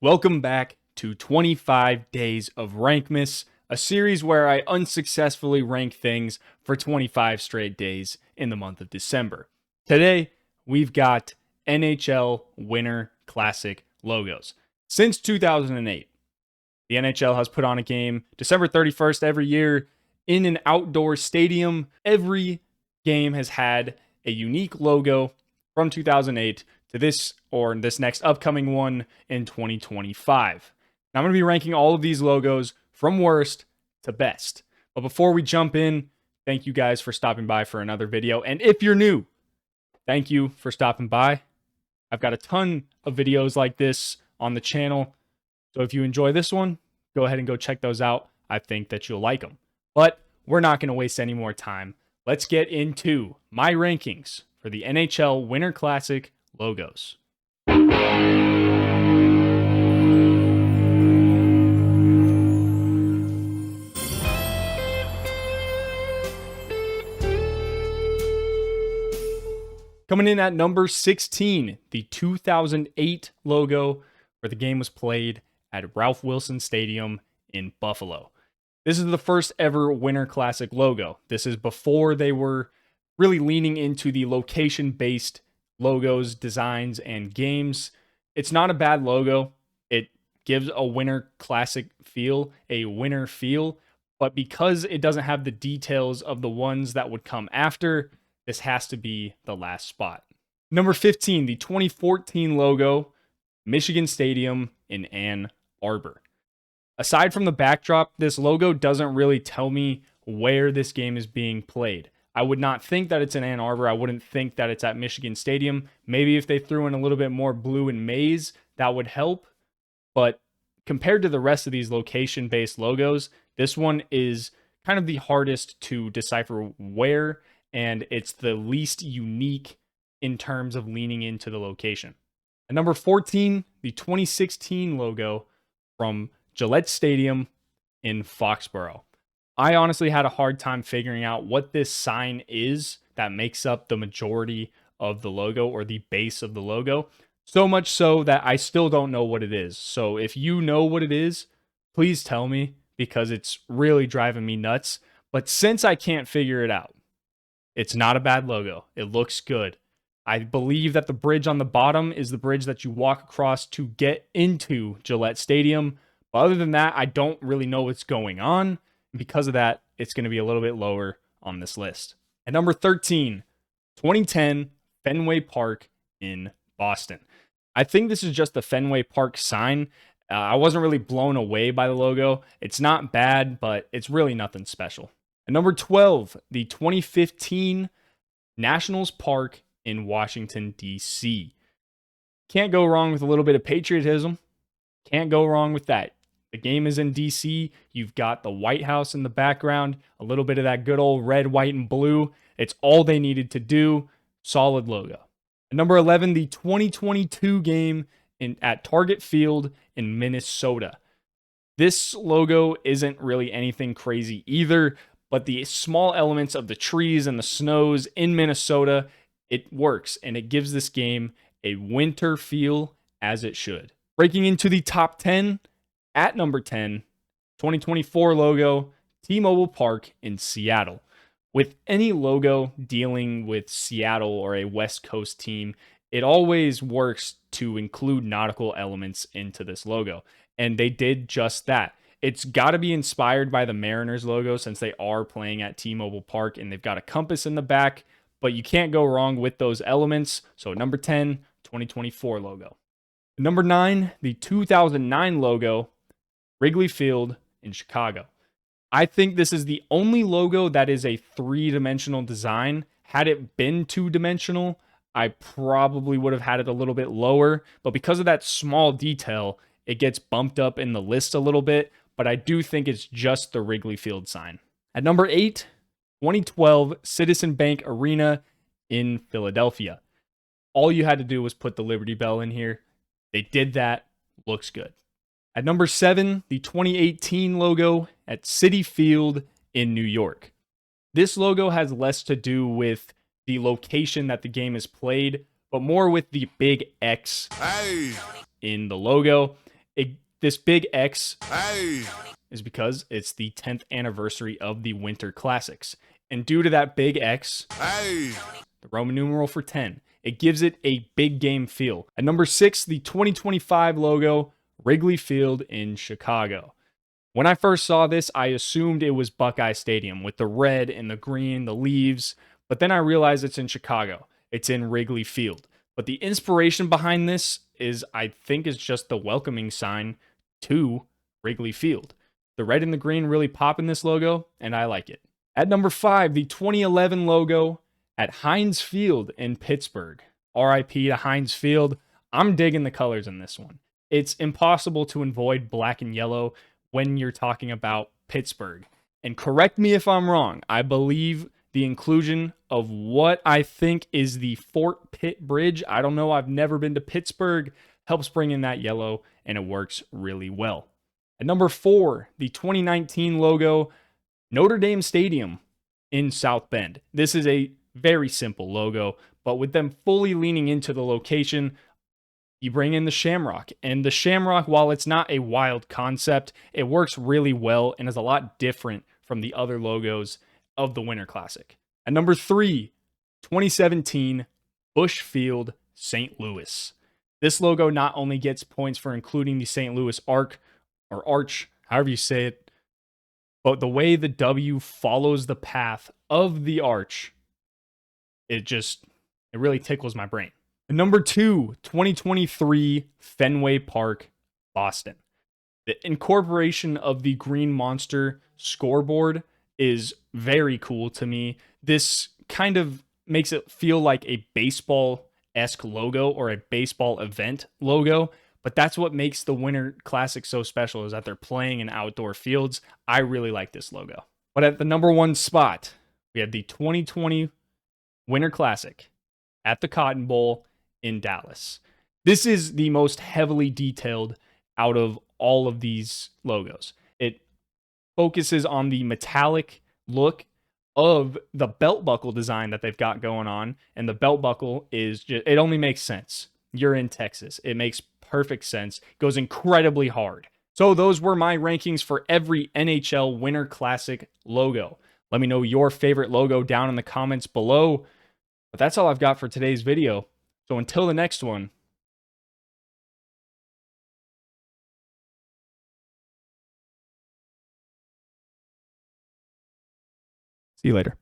Welcome back to 25 Days of Rankmas, a series where I unsuccessfully rank things for 25 straight days in the month of December. Today, we've got NHL Winter Classic logos. Since 2008, the NHL has put on a game December 31st every year in an outdoor stadium. Every game has had a unique logo from 2008 to this next upcoming one in 2025. Now I'm going to be ranking all of these logos from worst to best. But before we jump in, thank you guys for stopping by for another video. And if you're new, thank you for stopping by. I've got a ton of videos like this on the channel. So if you enjoy this one, go ahead and go check those out. I think that you'll like them. But we're not going to waste any more time. Let's get into my rankings for the NHL Winter Classic logos. Coming in at number 16, the 2008 logo where the game was played at Ralph Wilson Stadium in Buffalo. This is the first ever Winter Classic logo. This is before they were really leaning into the location-based logos, designs, and games. It's not a bad logo. It gives a Winter Classic feel, a winter feel, but because it doesn't have the details of the ones that would come after, this has to be the last spot. Number 15, the 2014 logo, Michigan Stadium in Ann Arbor. Aside from the backdrop, this logo doesn't really tell me where this game is being played. I would not think that it's in Ann Arbor. I wouldn't think that it's at Michigan Stadium. Maybe if they threw in a little bit more blue and maize, that would help. But compared to the rest of these location-based logos, this one is kind of the hardest to decipher where, and it's the least unique in terms of leaning into the location. At number 14, the 2016 logo from Gillette Stadium in Foxborough. I honestly had a hard time figuring out what this sign is that makes up the majority of the logo or the base of the logo. So much so that I still don't know what it is. So if you know what it is, please tell me because it's really driving me nuts. But since I can't figure it out, it's not a bad logo. It looks good. I believe that the bridge on the bottom is the bridge that you walk across to get into Gillette Stadium. But other than that, I don't really know what's going on. Because of that, it's going to be a little bit lower on this list. At number 13, 2010 Fenway Park in Boston. I think this is just the Fenway Park sign. I wasn't really blown away by the logo. It's not bad, but it's really nothing special. At number 12, the 2015 Nationals Park in Washington, D.C. Can't go wrong with a little bit of patriotism. Can't go wrong with that. The game is in DC. You've got the White House in the background, a little bit of that good old red, white, and blue. It's all they needed to do. Solid logo. At number 11, the 2022 game at Target Field in Minnesota. This logo isn't really anything crazy either, but the small elements of the trees and the snows in Minnesota, it works, and it gives this game a winter feel as it should. Breaking into the top 10, at number 10, 2024 logo, T-Mobile Park in Seattle. With any logo dealing with Seattle or a West Coast team, it always works to include nautical elements into this logo. And they did just that. It's got to be inspired by the Mariners logo since they are playing at T-Mobile Park and they've got a compass in the back, but you can't go wrong with those elements. So number 10, 2024 logo. Number 9, the 2009 logo, Wrigley Field in Chicago. I think this is the only logo that is a three-dimensional design. Had it been two-dimensional, I probably would have had it a little bit lower, but because of that small detail, it gets bumped up in the list a little bit, but I do think it's just the Wrigley Field sign. At number 8, 2012 Citizen Bank Arena in Philadelphia. All you had to do was put the Liberty Bell in here. They did that. Looks good. At number 7, the 2018 logo at Citi Field in New York. This logo has less to do with the location that the game is played, but more with the big X in the logo. This big X is because it's the 10th anniversary of the Winter Classics. And due to that big X, the Roman numeral for 10, it gives it a big game feel. At number 6, the 2025 logo, Wrigley Field in Chicago. When I first saw this, I assumed it was Buckeye Stadium with the red and the green, the leaves, but then I realized it's in Chicago. It's in Wrigley Field. But the inspiration behind this I think, is just the welcoming sign to Wrigley Field. The red and the green really pop in this logo, and I like it. At number 5, the 2011 logo at Heinz Field in Pittsburgh. RIP to Heinz Field. I'm digging the colors in this one. It's impossible to avoid black and yellow when you're talking about Pittsburgh. And correct me if I'm wrong, I believe the inclusion of what I think is the Fort Pitt Bridge, I don't know, I've never been to Pittsburgh, helps bring in that yellow, and it works really well. At number 4, the 2019 logo, Notre Dame Stadium in South Bend. This is a very simple logo, but with them fully leaning into the location, you bring in the shamrock. And the shamrock, while it's not a wild concept, it works really well and is a lot different from the other logos of the Winter Classic. At number 3, 2017 Busch Field, St. Louis. This logo not only gets points for including the St. Louis arc, or arch, however you say it, but the way the W follows the path of the arch, it really tickles my brain. Number 2, 2023 Fenway Park, Boston. The incorporation of the Green Monster scoreboard is very cool to me. This kind of makes it feel like a baseball-esque logo or a baseball event logo, but that's what makes the Winter Classic so special, is that they're playing in outdoor fields. I really like this logo. But at the number 1 spot, we have the 2020 Winter Classic at the Cotton Bowl in Dallas. This is the most heavily detailed out of all of these logos. It focuses on the metallic look of the belt buckle design that they've got going on, and the belt buckle it only makes sense. You're in Texas. It makes perfect sense. Goes incredibly hard. So those were my rankings for every NHL Winter Classic logo. Let me know your favorite logo down in the comments below. But that's all I've got for today's video. So until the next one, see you later.